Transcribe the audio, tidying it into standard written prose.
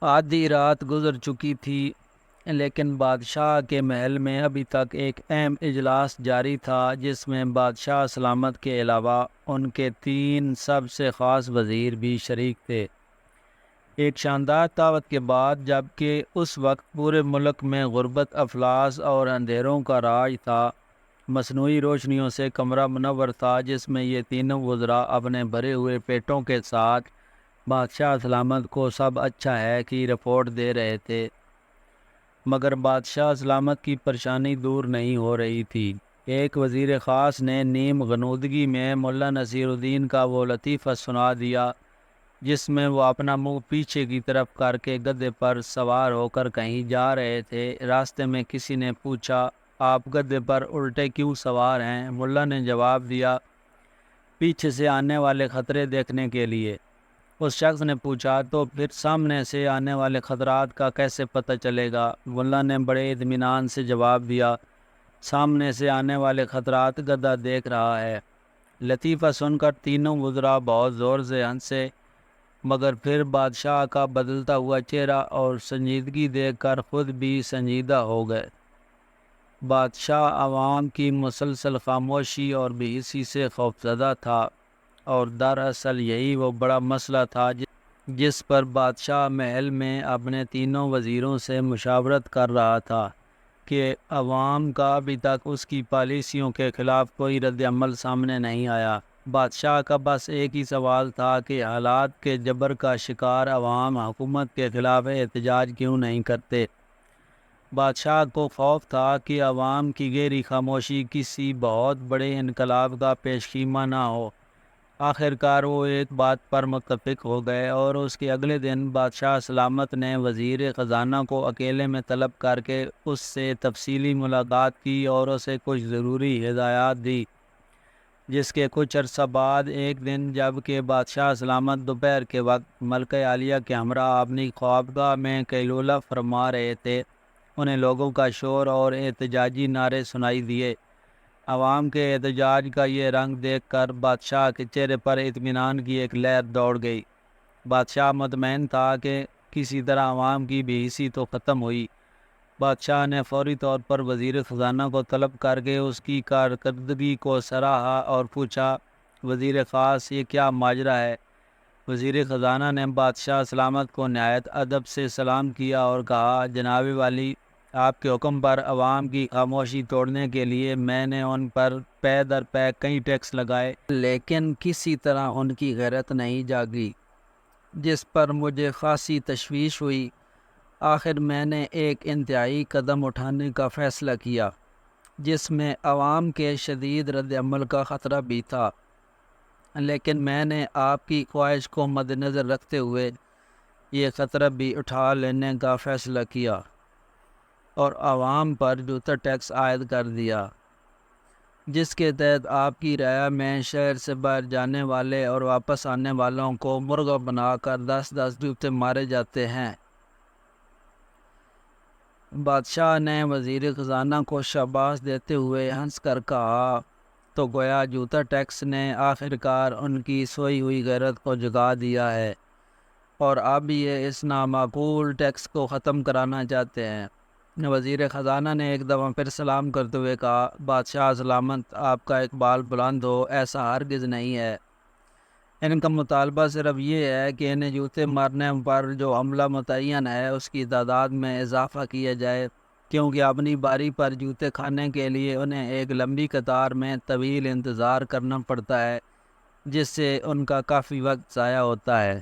آدھی رات گزر چکی تھی، لیکن بادشاہ کے محل میں ابھی تک ایک اہم اجلاس جاری تھا جس میں بادشاہ سلامت کے علاوہ ان کے 3 سب سے خاص وزیر بھی شریک تھے۔ ایک شاندار دعوت کے بعد، جبکہ اس وقت پورے ملک میں غربت، افلاس اور اندھیروں کا راج تھا، مصنوعی روشنیوں سے کمرہ منور تھا جس میں یہ تینوں وزراء اپنے بھرے ہوئے پیٹوں کے ساتھ بادشاہ سلامت کو سب اچھا ہے کی رپورٹ دے رہے تھے۔ مگر بادشاہ سلامت کی پریشانی دور نہیں ہو رہی تھی۔ ایک وزیر خاص نے نیم غنودگی میں ملا نصیر الدین کا وہ لطیفہ سنا دیا جس میں وہ اپنا منہ پیچھے کی طرف کر کے گدھے پر سوار ہو کر کہیں جا رہے تھے۔ راستے میں کسی نے پوچھا، آپ گدھے پر الٹے کیوں سوار ہیں؟ ملا نے جواب دیا، پیچھے سے آنے والے خطرے دیکھنے کے لیے۔ اس شخص نے پوچھا، تو پھر سامنے سے آنے والے خطرات کا کیسے پتہ چلے گا؟ ملا نے بڑے اطمینان سے جواب دیا، سامنے سے آنے والے خطرات گدھا دیکھ رہا ہے۔ لطیفہ سن کر تینوں وزراء بہت زور سے ہنسے، مگر پھر بادشاہ کا بدلتا ہوا چہرہ اور سنجیدگی دیکھ کر خود بھی سنجیدہ ہو گئے۔ بادشاہ عوام کی مسلسل خاموشی اور بے حسی سے خوفزدہ تھا، اور دراصل یہی وہ بڑا مسئلہ تھا جس پر بادشاہ محل میں اپنے تینوں وزیروں سے مشاورت کر رہا تھا کہ عوام کا ابھی تک اس کی پالیسیوں کے خلاف کوئی رد عمل سامنے نہیں آیا۔ بادشاہ کا بس ایک ہی سوال تھا کہ حالات کے جبر کا شکار عوام حکومت کے خلاف احتجاج کیوں نہیں کرتے۔ بادشاہ کو خوف تھا کہ عوام کی گہری خاموشی کسی بہت بڑے انقلاب کا پیش خیمہ نہ ہو۔ آخرکار وہ ایک بات پر متفق ہو گئے، اور اس کے اگلے دن بادشاہ سلامت نے وزیر خزانہ کو اکیلے میں طلب کر کے اس سے تفصیلی ملاقات کی اور اسے کچھ ضروری ہدایات دی۔ جس کے کچھ عرصہ بعد ایک دن جب کہ بادشاہ سلامت دوپہر کے وقت ملکہ عالیہ کے ہمراہ اپنی خوابگاہ میں قیلولہ فرما رہے تھے، انہیں لوگوں کا شور اور احتجاجی نعرے سنائی دیے۔ عوام کے احتجاج کا یہ رنگ دیکھ کر بادشاہ کے چہرے پر اطمینان کی ایک لہر دوڑ گئی۔ بادشاہ مطمئن تھا کہ کسی طرح عوام کی بے حسی تو ختم ہوئی۔ بادشاہ نے فوری طور پر وزیر خزانہ کو طلب کر کے اس کی کارکردگی کو سراہا اور پوچھا، وزیر خاص، یہ کیا ماجرا ہے؟ وزیر خزانہ نے بادشاہ سلامت کو نہایت ادب سے سلام کیا اور کہا، جناب والی، آپ کے حکم پر عوام کی خاموشی توڑنے کے لیے میں نے ان پر پے در پے کئی ٹیکس لگائے، لیکن کسی طرح ان کی غیرت نہیں جاگی، جس پر مجھے خاصی تشویش ہوئی۔ آخر میں نے ایک انتہائی قدم اٹھانے کا فیصلہ کیا جس میں عوام کے شدید رد عمل کا خطرہ بھی تھا، لیکن میں نے آپ کی خواہش کو مد نظر رکھتے ہوئے یہ خطرہ بھی اٹھا لینے کا فیصلہ کیا اور عوام پر جوتا ٹیکس عائد کر دیا، جس کے تحت آپ کی رعایا میں شہر سے باہر جانے والے اور واپس آنے والوں کو مرغا بنا کر 10 جوتے مارے جاتے ہیں۔ بادشاہ نے وزیر خزانہ کو شاباش دیتے ہوئے ہنس کر کہا، تو گویا جوتا ٹیکس نے آخرکار ان کی سوئی ہوئی غیرت کو جگا دیا ہے، اور اب یہ اس نامعقول ٹیکس کو ختم کرانا چاہتے ہیں۔ وزیر خزانہ نے ایک دفعہ پھر سلام کرتے ہوئے کہا، بادشاہ سلامت، آپ کا اقبال بلند ہو، ایسا ہرگز نہیں ہے۔ ان کا مطالبہ صرف یہ ہے کہ انہیں جوتے مارنے پر جو عملہ متعین ہے اس کی تعداد میں اضافہ کیا جائے، کیونکہ اپنی باری پر جوتے کھانے کے لیے انہیں ایک لمبی قطار میں طویل انتظار کرنا پڑتا ہے، جس سے ان کا کافی وقت ضائع ہوتا ہے۔